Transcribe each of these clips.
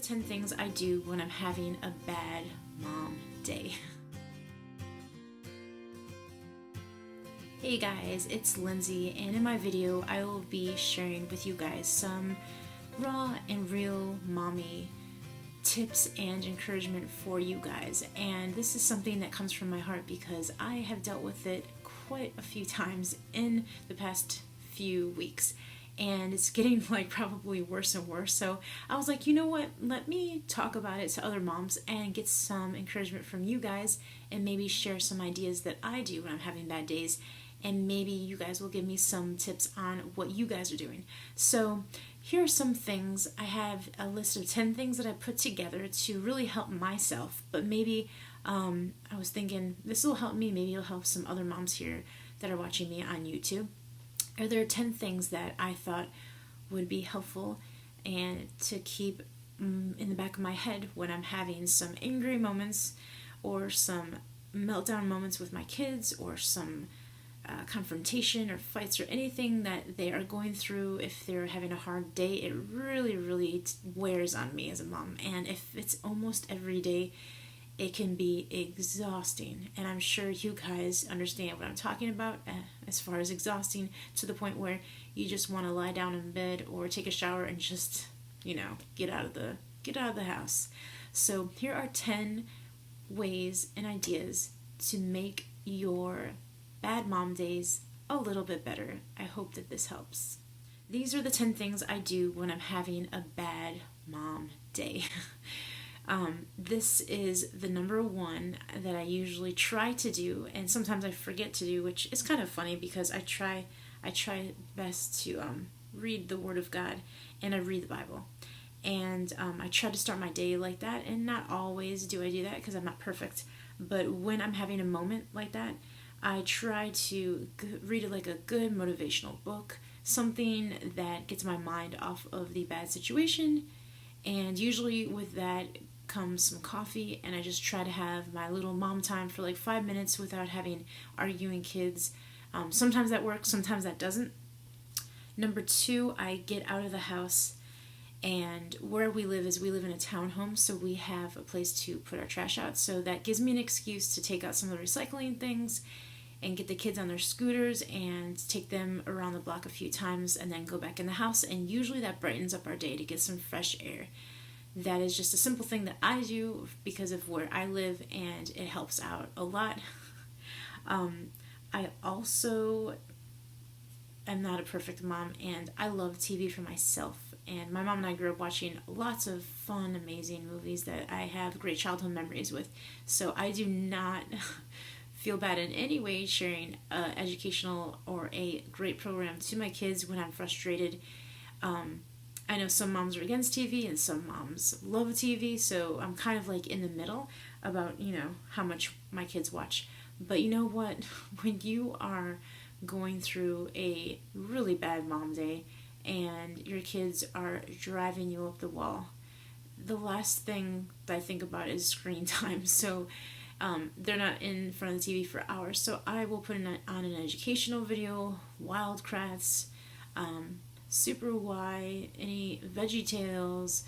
10 things I do when I'm having a bad mom day. Hey guys, it's Lindsay, and in my video I will be sharing with you guys some raw and real mommy tips and encouragement for you guys. And this is something that comes from my heart because I have dealt with it quite a few times in the past few weeks, and it's getting like probably worse and worse. So I was like, you know what, let me talk about it to other moms and get some encouragement from you guys, and maybe share some ideas that I do when I'm having bad days, and maybe you guys will give me some tips on what you guys are doing. So here are some things. I have a list of 10 things that I put together to really help myself, but maybe I was thinking this will help me, maybe it'll help some other moms here that are watching me on YouTube. Are there 10 things that I thought would be helpful and to keep in the back of my head when I'm having some angry moments or some meltdown moments with my kids, or some confrontation or fights or anything that they are going through. If they're having a hard day, it really wears on me as a mom, and if it's almost every day, it can be exhausting. And I'm sure you guys understand what I'm talking about as far as exhausting, to the point where you just want to lie down in bed or take a shower and just, get out of the house. So here are 10 ways and ideas to make your bad mom days a little bit better. I hope that this helps. These are the 10 things I do when I'm having a bad mom day. This is the number one that I usually try to do, and sometimes I forget to do, which is kind of funny because I try best to read the Word of God, and I read the Bible, and I try to start my day like that, and not always do I do that because I'm not perfect, but when I'm having a moment like that, I try to read like a good motivational book, something that gets my mind off of the bad situation, and usually with that comes some coffee, and I just try to have my little mom time for like 5 minutes without having arguing kids. Sometimes that works, sometimes that doesn't. Number 2, I get out of the house, and where we live in a townhome, so we have a place to put our trash out, so that gives me an excuse to take out some of the recycling things and get the kids on their scooters and take them around the block a few times and then go back in the house, and usually that brightens up our day to get some fresh air. That is just a simple thing that I do because of where I live, and it helps out a lot. I also am not a perfect mom, and I love TV for myself. And my mom and I grew up watching lots of fun, amazing movies that I have great childhood memories with. So I do not feel bad in any way sharing educational or a great program to my kids when I'm frustrated. I know some moms are against TV and some moms love TV, so I'm kind of like in the middle about, how much my kids watch. But you know what? When you are going through a really bad mom day and your kids are driving you up the wall, the last thing that I think about is screen time. So they're not in front of the TV for hours, so I will put on an educational video, Wild Kratts, Super Y, any Veggie Tales,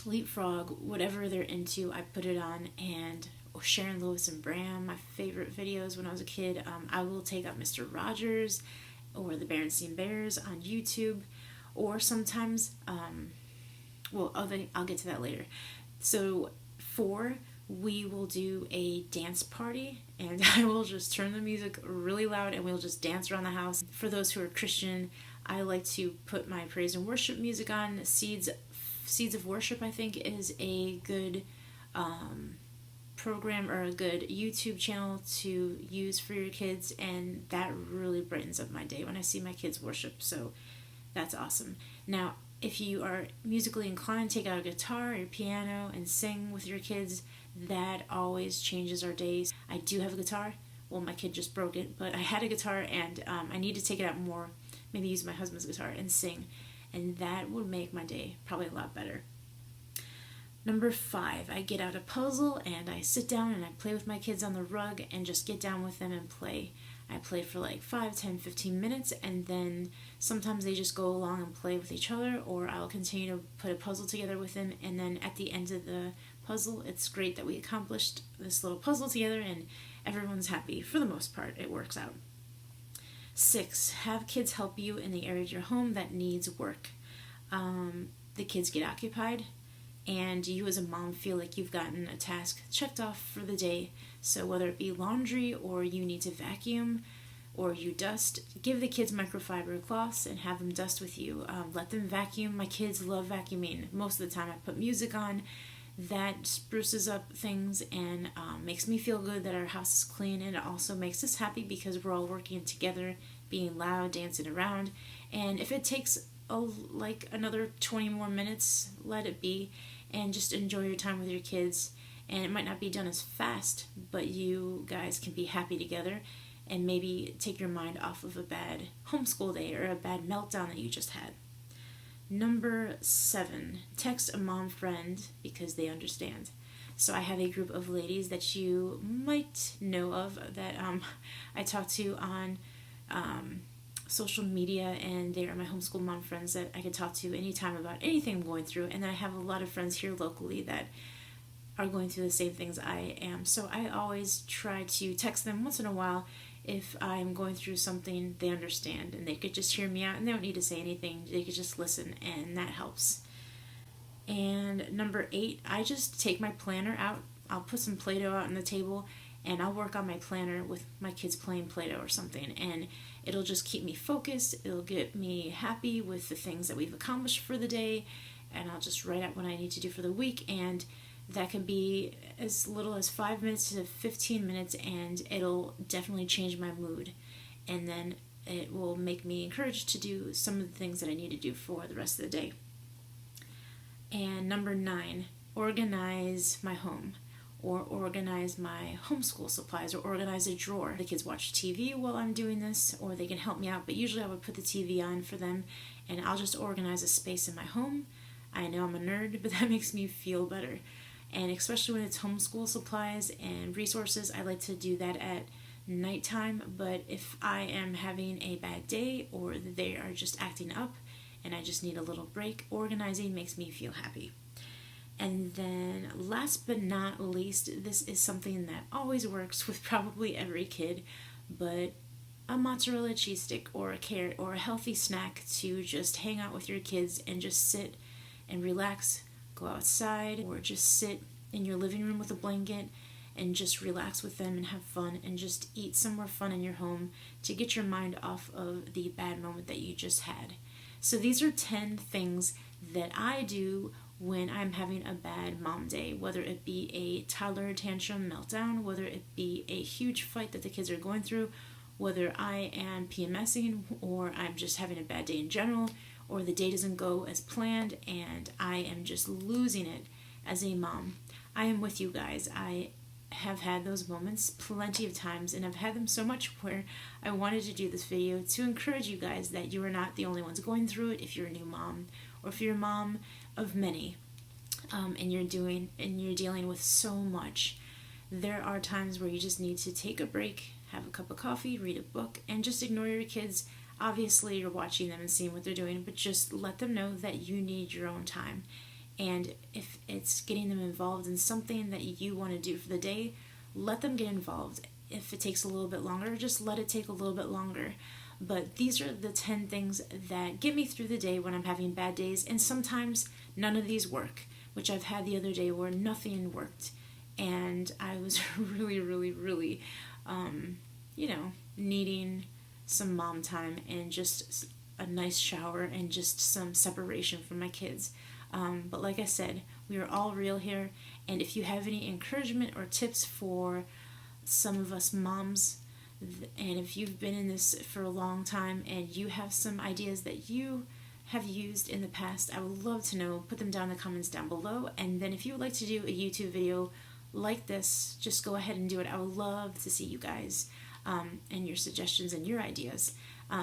Leapfrog, whatever they're into, I put it on. And Sharon, Lois, and Bram, my favorite videos when I was a kid. I will take up Mr. Rogers or the Berenstain Bears on YouTube, or sometimes, I'll get to that later. So 4, we will do a dance party, and I will just turn the music really loud and we'll just dance around the house. For those who are Christian, I like to put my praise and worship music on. Seeds of Worship, I think, is a good program or a good YouTube channel to use for your kids, and that really brightens up my day when I see my kids worship, so that's awesome. Now, if you are musically inclined, take out a guitar or your piano and sing with your kids. That always changes our days. I do have a guitar. Well, my kid just broke it, but I had a guitar, and I need to take it out more, maybe use my husband's guitar and sing, and that would make my day probably a lot better. Number 5, I get out a puzzle and I sit down and I play with my kids on the rug and just get down with them and play. I play for like 5, 10, 15 minutes, and then sometimes they just go along and play with each other, or I'll continue to put a puzzle together with them, and then at the end of the puzzle, it's great that we accomplished this little puzzle together and everyone's happy. For the most part, it works out. 6, have kids help you in the area of your home that needs work. The kids get occupied, and you as a mom feel like you've gotten a task checked off for the day. So whether it be laundry, or you need to vacuum, or you dust, give the kids microfiber cloths and have them dust with you. Let them vacuum. My kids love vacuuming. Most of the time I put music on that spruces up things and makes me feel good that our house is clean, and it also makes us happy because we're all working together, being loud, dancing around. And if it takes like another 20 more minutes, let it be, and just enjoy your time with your kids. And it might not be done as fast, but you guys can be happy together and maybe take your mind off of a bad homeschool day or a bad meltdown that you just had. Number 7, text a mom friend because they understand. So I have a group of ladies that you might know of that I talk to on social media, and they are my homeschool mom friends that I can talk to anytime about anything I'm going through. And then I have a lot of friends here locally that are going through the same things I am. So I always try to text them once in a while if I'm going through something they understand, and they could just hear me out and they don't need to say anything. They could just listen, and that helps. And number 8, I just take my planner out. I'll put some Play-Doh out on the table, and I'll work on my planner with my kids playing Play-Doh or something, and it'll just keep me focused. It'll get me happy with the things that we've accomplished for the day, and I'll just write out what I need to do for the week, and that can be as little as 5 minutes to 15 minutes, and it'll definitely change my mood, and then it will make me encouraged to do some of the things that I need to do for the rest of the day. And number 9, organize my home, or organize my homeschool supplies, or organize a drawer. The kids watch TV while I'm doing this, or they can help me out, but usually I would put the TV on for them, and I'll just organize a space in my home. I know I'm a nerd, but that makes me feel better. And especially when it's homeschool supplies and resources, I like to do that at nighttime. But if I am having a bad day, or they are just acting up and I just need a little break, organizing makes me feel happy. And then last but not least, this is something that always works with probably every kid, but a mozzarella cheese stick or a carrot or a healthy snack to just hang out with your kids and just sit and relax. Go outside, or just sit in your living room with a blanket and just relax with them and have fun, and just eat somewhere fun in your home to get your mind off of the bad moment that you just had. So these are 10 things that I do when I'm having a bad mom day, whether it be a toddler tantrum meltdown, whether it be a huge fight that the kids are going through, whether I am PMSing, or I'm just having a bad day in general, or the day doesn't go as planned and I am just losing it as a mom. I am with you guys. I have had those moments plenty of times, and I've had them so much where I wanted to do this video to encourage you guys that you are not the only ones going through it. If you're a new mom, or if you're a mom of many, and you're dealing with so much, there are times where you just need to take a break, have a cup of coffee, read a book, and just ignore your kids. Obviously, you're watching them and seeing what they're doing, but just let them know that you need your own time. And if it's getting them involved in something that you want to do for the day, let them get involved. If it takes a little bit longer, just let it take a little bit longer. But these are the 10 things that get me through the day when I'm having bad days, and sometimes none of these work, which I've had the other day where nothing worked. And I was really, really, really, needing some mom time and just a nice shower and just some separation from my kids. But like I said, we are all real here, and if you have any encouragement or tips for some of us moms, and if you've been in this for a long time and you have some ideas that you have used in the past, I would love to know. Put them down in the comments down below, and then if you would like to do a YouTube video like this, just go ahead and do it. I would love to see you guys and your suggestions and your ideas.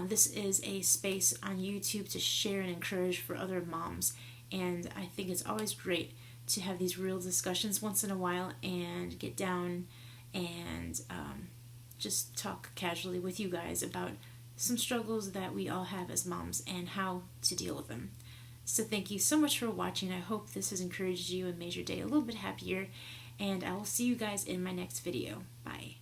This is a space on YouTube to share and encourage for other moms, and I think it's always great to have these real discussions once in a while and get down and just talk casually with you guys about some struggles that we all have as moms and how to deal with them. So thank you so much for watching. I hope this has encouraged you and made your day a little bit happier, and I will see you guys in my next video. Bye.